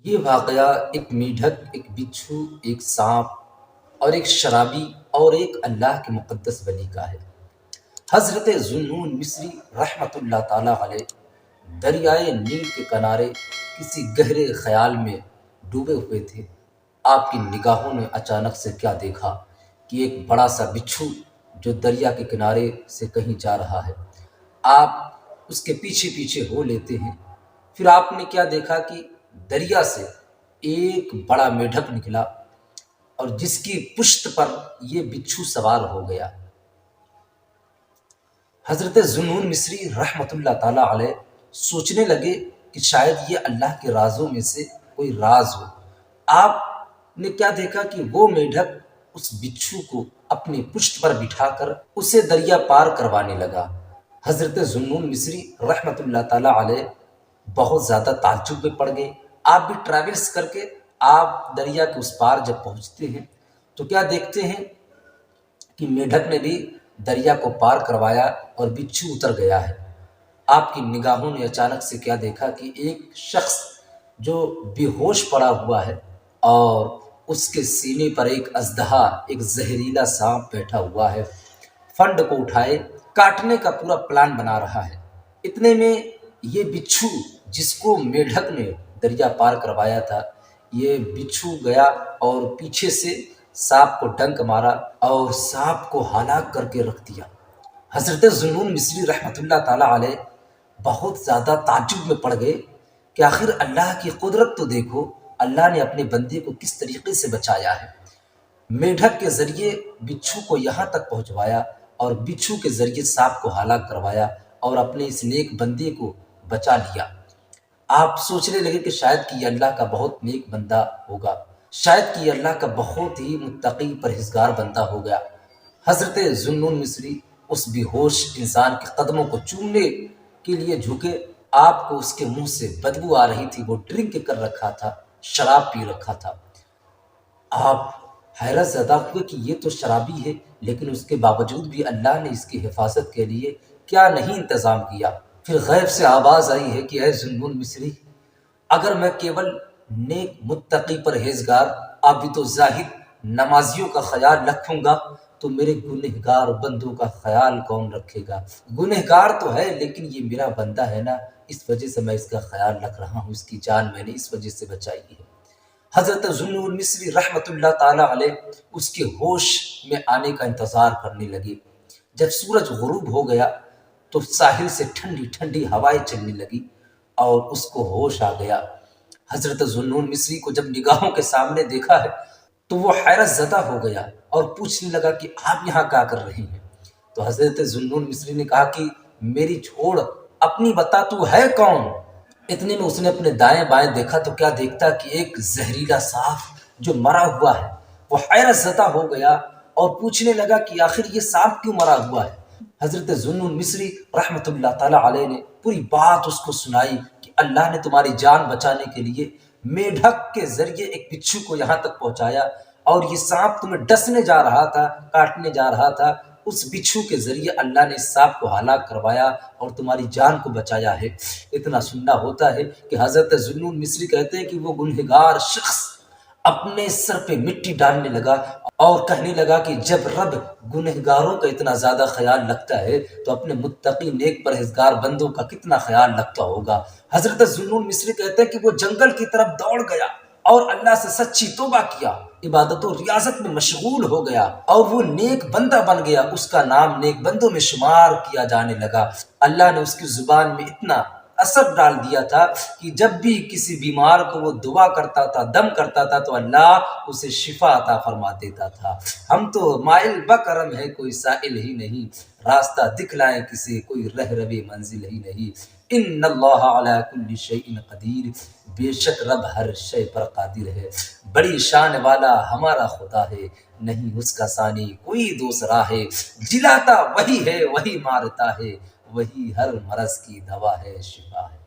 یہ واقعہ ایک میڈک، ایک بچھو، ایک سانپ اور ایک شرابی اور ایک اللہ کے مقدس ولی کا ہے۔ حضرت ذوالنون مصری رحمۃ اللہ تعالیٰ علیہ دریائے نیل کے کنارے کسی گہرے خیال میں ڈوبے ہوئے تھے۔ آپ کی نگاہوں نے اچانک سے کیا دیکھا کہ ایک بڑا سا بچھو جو دریا کے کنارے سے کہیں جا رہا ہے۔ آپ اس کے پیچھے پیچھے ہو لیتے ہیں۔ پھر آپ نے کیا دیکھا کہ دریا سے ایک بڑا میڈک نکلا اور جس کی پشت پر یہ بچھو سوار ہو گیا۔ حضرت ذوالنون مصری رحمۃ اللہ تعالیٰ علیہ سوچنے لگے کہ شاید یہ اللہ کے رازوں میں سے کوئی راز ہو۔ آپ نے کیا دیکھا کہ وہ میڈک اس بچھو کو اپنی پشت پر بٹھا کر اسے دریا پار کروانے لگا۔ حضرت ذوالنون مصری رحمۃ اللہ تعالیٰ علیہ بہت زیادہ تعجب میں پڑ گئے۔ آپ بھی ٹریولس کر کے آپ دریا کے اس پار جب پہنچتے ہیں تو کیا دیکھتے ہیں کہ میڈک نے بھی دریا کو پار کروایا اور بچھو اتر گیا ہے۔ آپ کی نگاہوں نے اچانک سے کیا دیکھا کہ ایک شخص جو بے ہوش پڑا ہوا ہے اور اس کے سینے پر ایک اژدہا، ایک زہریلا سانپ بیٹھا ہوا ہے، فنڈ کو اٹھائے کاٹنے کا پورا پلان بنا رہا ہے۔ اتنے میں یہ بچھو جس کو میڈک نے دریا پار کروایا تھا، یہ بچھو گیا اور پیچھے سے سانپ کو ڈنک مارا اور سانپ کو ہلاک کر کے رکھ دیا۔ حضرت ذوالنون مصری رحمۃ اللہ تعالیٰ علیہ بہت زیادہ تعجب میں پڑ گئے کہ آخر اللہ کی قدرت تو دیکھو، اللہ نے اپنے بندے کو کس طریقے سے بچایا ہے۔ میڈک کے ذریعے بچھو کو یہاں تک پہنچوایا اور بچھو کے ذریعے سانپ کو ہلاک کروایا اور اپنے اس نیک بندے کو بچا لیا۔ آپ سوچنے لگے کہ شاید کہ یہ اللہ کا بہت نیک بندہ ہوگا، شاید کہ یہ اللہ کا بہت ہی متقی پرہیزگار بندہ ہو گیا۔ حضرت ذوالنون مصری اس بے ہوش انسان کے قدموں کو چومنے کے لیے جھکے۔ آپ کو اس کے منہ سے بدبو آ رہی تھی، وہ ڈرنک کر رکھا تھا، شراب پی رکھا تھا۔ آپ حیرت زدہ ہوئے کہ یہ تو شرابی ہے، لیکن اس کے باوجود بھی اللہ نے اس کی حفاظت کے لیے کیا نہیں انتظام کیا۔ پھر غیب سے آواز آئی ہے کہ اے ذوالنون مصری، اگر میں کیول نیک متقی پرہیزگار عابد و زاہد نمازیوں کا خیال رکھوں گا تو میرے گنہگار بندوں کا خیال کون رکھے گا؟ گنہگار تو ہے لیکن یہ میرا بندہ ہے نا، اس وجہ سے میں اس کا خیال رکھ رہا ہوں، اس کی جان میں نے اس وجہ سے بچائی ہے۔ حضرت ذوالنون مصری رحمۃ اللہ تعالیٰ علیہ اس کے ہوش میں آنے کا انتظار کرنے لگے۔ جب سورج غروب ہو گیا تو ساحل سے ٹھنڈی ٹھنڈی ہوائیں چلنے لگی اور اس کو ہوش آ گیا۔ حضرت ذوالنون مصری کو جب نگاہوں کے سامنے دیکھا ہے تو وہ حیرت زدہ ہو گیا اور پوچھنے لگا کہ آپ یہاں کیا کر رہے ہیں؟ تو حضرت ذوالنون مصری نے کہا کہ میری چھوڑ، اپنی بتا تو ہے کون؟ اتنے میں اس نے اپنے دائیں بائیں دیکھا تو کیا دیکھتا کہ ایک زہریلا سانپ جو مرا ہوا ہے۔ وہ حیرت زدہ ہو گیا اور پوچھنے لگا کہ آخر یہ سانپ کیوں مرا ہوا ہے؟ حضرت ذوالنون مصری رحمۃ اللہ تعالیٰ علیہ نے پوری بات اس کو سنائی کہ اللہ نے تمہاری جان بچانے کے لیے میڈک کے ذریعے ایک بچھو کو یہاں تک پہنچایا، اور یہ سانپ تمہیں ڈسنے جا رہا تھا، کاٹنے جا رہا تھا، اس بچھو کے ذریعے اللہ نے اس سانپ کو ہلاک کروایا اور تمہاری جان کو بچایا ہے۔ اتنا سننا ہوتا ہے کہ حضرت ذوالنون مصری کہتے ہیں کہ وہ گنہگار شخص اپنے سر پہ مٹی ڈالنے لگا اور کہنے لگا کہ جب رب گنہگاروں کا اتنا زیادہ خیال رکھتا ہے تو اپنے متقی نیک پرہیزگار بندوں کا کتنا خیال رکھتا ہوگا۔ حضرت ذوالنون مصری کہتے ہیں کہ وہ جنگل کی طرف دوڑ گیا اور اللہ سے سچی توبہ کیا، عبادت و ریاضت میں مشغول ہو گیا اور وہ نیک بندہ بن گیا، اس کا نام نیک بندوں میں شمار کیا جانے لگا۔ اللہ نے اس کی زبان میں اتنا اثر ڈال دیا تھا کہ جب بھی کسی بیمار کو وہ دعا کرتا تھا، دم کرتا تھا تو اللہ اسے شفا عطا فرما دیتا تھا۔ ہم تو مائل بکرم ہے، کوئی سائل ہی نہیں، راستہ دکھلائیں کسی، کوئی رہ روی منزل ہی نہیں۔ ان اللہ علی کل شیء قدیر، بے شک رب ہر شے پر قادر ہے۔ بڑی شان والا ہمارا خدا ہے، نہیں اس کا ثانی کوئی دوسرا ہے۔ جلاتا وہی ہے، وہی مارتا ہے، وہی ہر مرض کی دوا ہے، شفا ہے۔